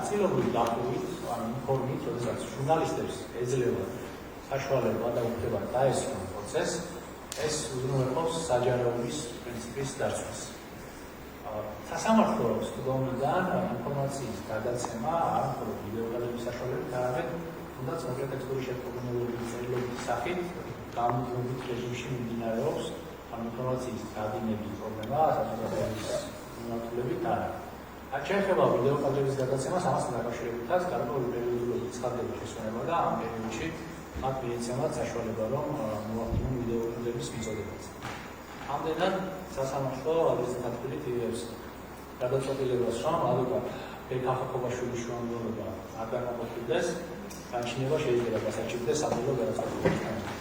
ნაწილობრივ დაკვირვით, ან ინფორმით, როდესაც ჟურნალისტებს ეძლევა საშუალება და უფლება დაესწრონ პროცესს, ეს უზრუნველყოფს საჯაროების პრინციპის დაცვას. სასამართლო სტუდენტიდან ინფორმაციის გადაცემა არ მხოლოდ ვიდეოგალების საშუალებით, არამედ თუნდაც მოკრეტექსტური შეფორმირებული წერილობის სახით გამუდმებით რეჟიმში მიმდინარეობს ინფორმაციის გადინების პრობლემა საზოგადოების მიმართულებით არა. რაც შეეხება ვიდეოკადრების გადაცემას, ამასთან დაკავშირებითაც გარკვეული პერიოდულობით ცხადდება შესვენება და ამ პერიოდში მათ მიეცემათ საშუალება, რომ მოახდინონ ვიდეოკადრების მიწოდებაც. ამდენად სასამართლო ადრესთან თქმით იღებს გადაწყვეტილებას, რომ ადვოკატ ბექა ხოხობაშვილის შუამდგომლობა არ გამოყოფილდეს, განჩინება შეიძლება გასაჭირდეს საბოლოო გადაწყვეტილებას.